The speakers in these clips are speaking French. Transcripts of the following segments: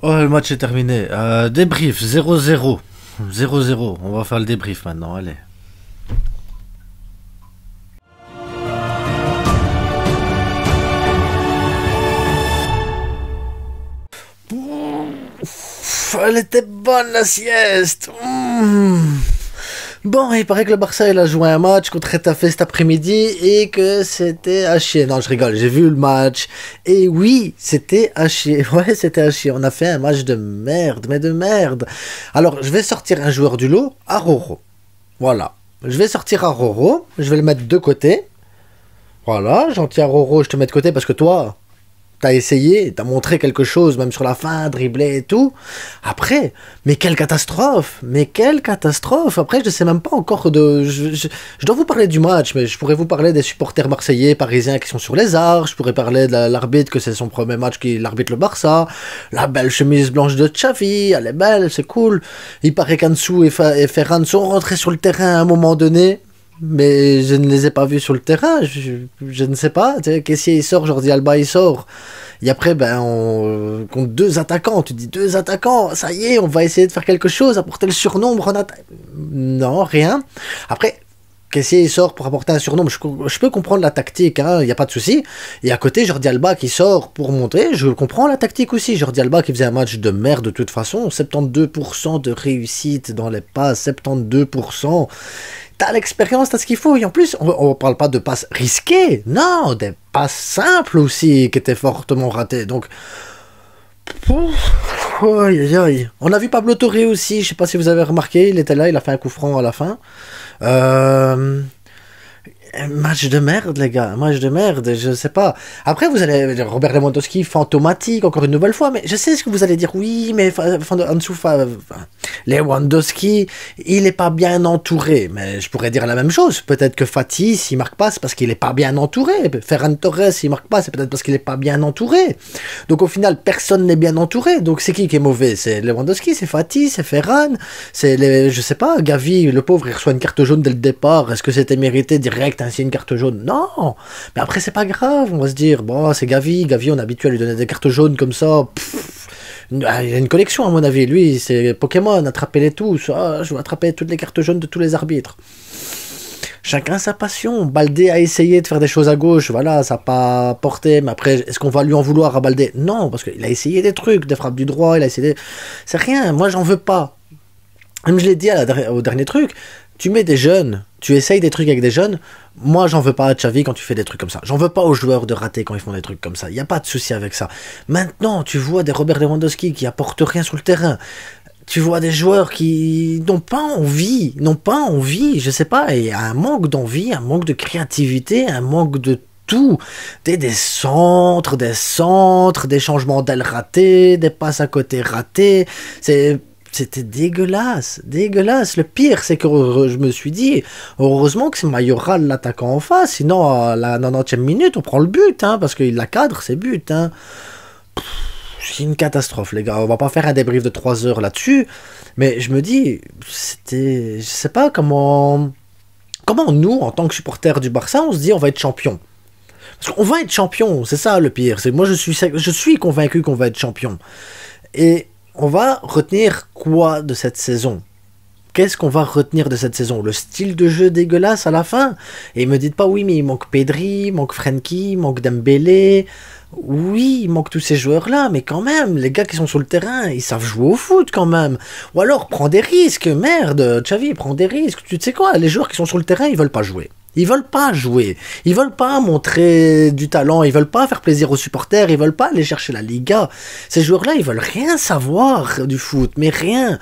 Oh, le match est terminé. Débrief, 0-0. 0-0. On va faire le débrief maintenant, allez. Elle était bonne la sieste. Bon, il paraît que le Barça il a joué un match contre Retafe cet après-midi et que c'était à chier. Non, je rigole, j'ai vu le match. Et oui, c'était à chier. Ouais, c'était à chier. On a fait un match de merde, mais de merde. Alors, je vais sortir un joueur du lot, Araujo. Voilà. Je vais sortir Araujo, je vais le mettre de côté. Voilà, gentil Araujo, je te mets de côté parce que toi, t'as essayé, t'as montré quelque chose, même sur la fin, dribblé et tout. Après, mais quelle catastrophe! Mais quelle catastrophe! Après, je sais même pas encore de... Je dois vous parler du match, mais je pourrais vous parler des supporters marseillais, parisiens qui sont sur les arches, je pourrais parler de l'arbitre, que c'est son premier match qu'il arbitre le Barça, la belle chemise blanche de Xavi, elle est belle, c'est cool. Il paraît qu'Ansu et Ferran sont rentrés sur le terrain à un moment donné, mais je ne les ai pas vus sur le terrain, je ne sais pas, tu sais, Kessié il sort, Jordi Alba il sort, et après ben on compte deux attaquants, tu dis deux attaquants, ça y est, on va essayer de faire quelque chose, apporter le surnombre en attaque, non, rien. Après, Kessié il sort pour apporter un surnombre, je peux comprendre la tactique, il n'y a pas de souci, et à côté Jordi Alba qui sort pour monter, je comprends la tactique aussi, Jordi Alba qui faisait un match de merde de toute façon, 72% de réussite dans les passes, 72%, t'as l'expérience, t'as ce qu'il faut. Et en plus, on parle pas de passes risquées. Non, des passes simples aussi qui étaient fortement ratées. Donc, aïe, aïe, aïe. On a vu Pablo Torre aussi. Je sais pas si vous avez remarqué. Il était là, il a fait un coup franc à la fin. Un match de merde, les gars, un match de merde, je sais pas. Après, vous allez dire Robert Lewandowski, fantomatique, encore une nouvelle fois, mais je sais ce que vous allez dire. Oui, mais Lewandowski, il est pas bien entouré. Mais je pourrais dire la même chose. Peut-être que Fati, s'il marque pas, c'est parce qu'il est pas bien entouré. Ferran Torres, s'il marque pas, c'est peut-être parce qu'il est pas bien entouré. Donc au final, personne n'est bien entouré. Donc c'est qui est mauvais? C'est Lewandowski, c'est Fati, c'est Ferran, je sais pas, Gavi, le pauvre, il reçoit une carte jaune dès le départ. Est-ce que c'était mérité direct? Ainsi une carte jaune, non, mais après c'est pas grave, on va se dire bon c'est Gavi, on est habitué à lui donner des cartes jaunes comme ça. Il a une collection à mon avis, lui c'est Pokémon, attrapez-les tous, je vais attraper toutes les cartes jaunes de tous les arbitres. Chacun sa passion. Baldé a essayé de faire des choses à gauche, voilà, ça n'a pas porté, mais après, est-ce qu'on va lui en vouloir à Baldé? Non, parce qu'il a essayé des trucs, des frappes du droit, il a essayé c'est rien, moi j'en veux pas. Comme je l'ai dit au dernier truc, tu mets des jeunes, tu essayes des trucs avec des jeunes, moi j'en veux pas à Xavi quand tu fais des trucs comme ça. J'en veux pas aux joueurs de rater quand ils font des trucs comme ça. Il n'y a pas de souci avec ça. Maintenant, tu vois des Robert Lewandowski qui apportent rien sur le terrain. Tu vois des joueurs qui n'ont pas envie, je sais pas, et il y a un manque d'envie, un manque de créativité, un manque de tout. Des centres, des changements d'ailes ratés, des passes à côté ratées, c'était dégueulasse. Le pire, c'est que je me suis dit, heureusement que c'est Mayoral l'attaquant en face, sinon à la 90e minute, on prend le but, hein, parce qu'il la cadre, c'est but. Hein. C'est une catastrophe, les gars. On va pas faire un débrief de 3 heures là-dessus, mais je me dis, je sais pas comment nous, en tant que supporters du Barça, on se dit on va être champion. Parce qu'on va être champion, c'est ça le pire. Moi, je suis convaincu qu'on va être champion. Et on va retenir quoi de cette saison? Qu'est-ce qu'on va retenir de cette saison? Le style de jeu dégueulasse à la fin? Et me dites pas, oui, mais il manque Pedri, il manque Frenkie, il manque Dembélé. Oui, il manque tous ces joueurs-là, mais quand même, les gars qui sont sur le terrain, ils savent jouer au foot quand même. Ou alors, prends des risques, merde, Xavi, prends des risques. Tu sais quoi, les joueurs qui sont sur le terrain, ils veulent pas jouer. Ils veulent pas jouer, ils veulent pas montrer du talent, ils veulent pas faire plaisir aux supporters, ils veulent pas aller chercher la Liga. Ces joueurs-là, ils veulent rien savoir du foot, mais rien.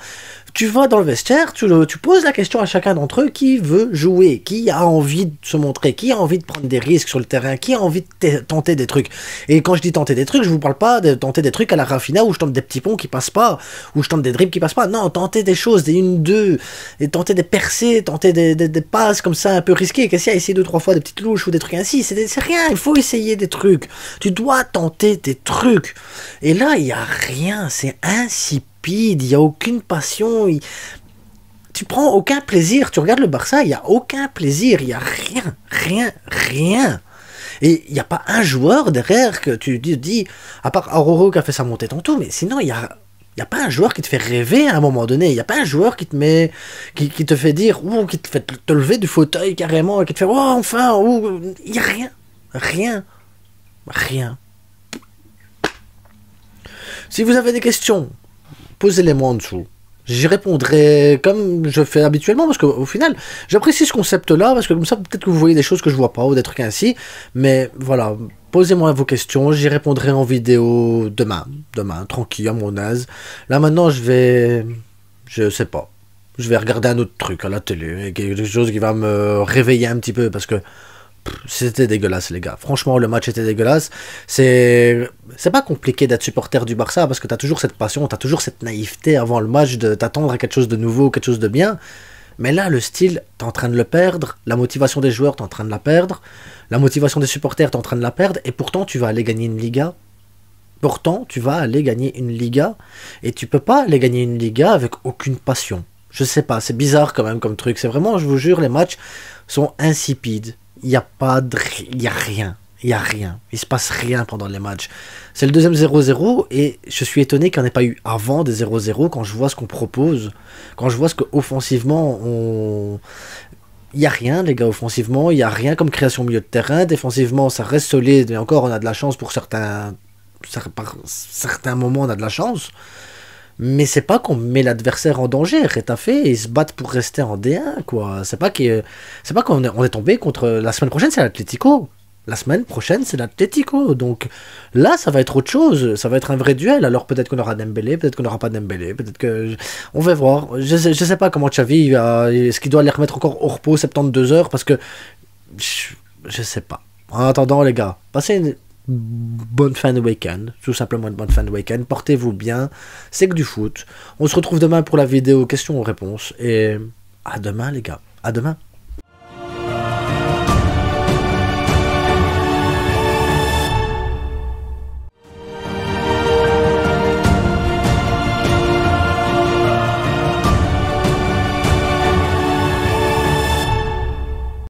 Tu vas dans le vestiaire, tu poses la question à chacun d'entre eux qui veut jouer, qui a envie de se montrer, qui a envie de prendre des risques sur le terrain, qui a envie de tenter des trucs. Et quand je dis tenter des trucs, je vous parle pas de tenter des trucs à la Rafinha où je tente des petits ponts qui passent pas, où je tente des dribbles qui passent pas. Non, tenter des choses, des 1-2, et tenter des percées, tenter des passes comme ça un peu risquées. Qu'est-ce qu'il y a, essayer 2-3 fois des petites louches ou des trucs ainsi, c'est rien, il faut essayer des trucs. Tu dois tenter des trucs. Et là, il y a rien, c'est insipide. Il n'y a aucune passion, tu prends aucun plaisir, tu regardes le Barça, il n'y a aucun plaisir, il n'y a rien. Et il n'y a pas un joueur derrière que tu dis, à part Araujo qui a fait sa montée tantôt, mais sinon il y a n'y a pas un joueur qui te fait rêver à un moment donné. Il n'y a pas un joueur qui te met, qui te fait dire, ou qui te fait te lever du fauteuil carrément, et qui te fait, oh, enfin, il n'y a rien. Rien. Rien. Si vous avez des questions, posez-les-moi en dessous. J'y répondrai comme je fais habituellement, parce qu'au final, j'apprécie ce concept-là, parce que comme ça, peut-être que vous voyez des choses que je vois pas, ou des trucs ainsi. Mais voilà, posez-moi vos questions, j'y répondrai en vidéo demain, tranquille, à mon aise. Là maintenant, je sais pas, je vais regarder un autre truc à la télé, quelque chose qui va me réveiller un petit peu, parce que c'était dégueulasse, les gars. Franchement, le match était dégueulasse. C'est pas compliqué d'être supporter du Barça parce que t'as toujours cette passion, t'as toujours cette naïveté avant le match de t'attendre à quelque chose de nouveau, quelque chose de bien. Mais là, le style, t'es en train de le perdre. La motivation des joueurs, t'es en train de la perdre. La motivation des supporters, t'es en train de la perdre. Et pourtant, tu vas aller gagner une Liga. Pourtant, tu vas aller gagner une Liga. Et tu peux pas aller gagner une Liga avec aucune passion. Je sais pas, c'est bizarre quand même comme truc. C'est vraiment, je vous jure, les matchs sont insipides. Il n'y a pas de... Il y a rien. Il n'y a rien. Il se passe rien pendant les matchs. C'est le deuxième 0-0 et je suis étonné qu'il n'y en ait pas eu avant des 0-0 quand je vois ce qu'on propose. Quand je vois ce qu'offensivement on... Il n'y a rien, les gars, offensivement. Il n'y a rien comme création au milieu de terrain. Défensivement, ça reste solide. Mais encore, on a de la chance pour certains... Par certains moments, on a de la chance. Mais c'est pas qu'on met l'adversaire en danger. Retafe, ils se battent pour rester en D1, quoi. C'est pas qu'on est tombé contre... La semaine prochaine, c'est l'Atlético. La semaine prochaine, c'est l'Atlético. Donc là, ça va être autre chose. Ça va être un vrai duel. Alors peut-être qu'on aura Dembélé, peut-être qu'on n'aura pas Dembélé, peut-être que... On va voir. Je sais pas comment Xavi... Est-ce qu'il doit les remettre encore au repos 72 heures? Parce que... Je sais pas. En attendant, les gars, passez une bonne fin de week-end, tout simplement une bonne fin de week-end, portez-vous bien, c'est que du foot, on se retrouve demain pour la vidéo questions-réponses, et à demain les gars, à demain.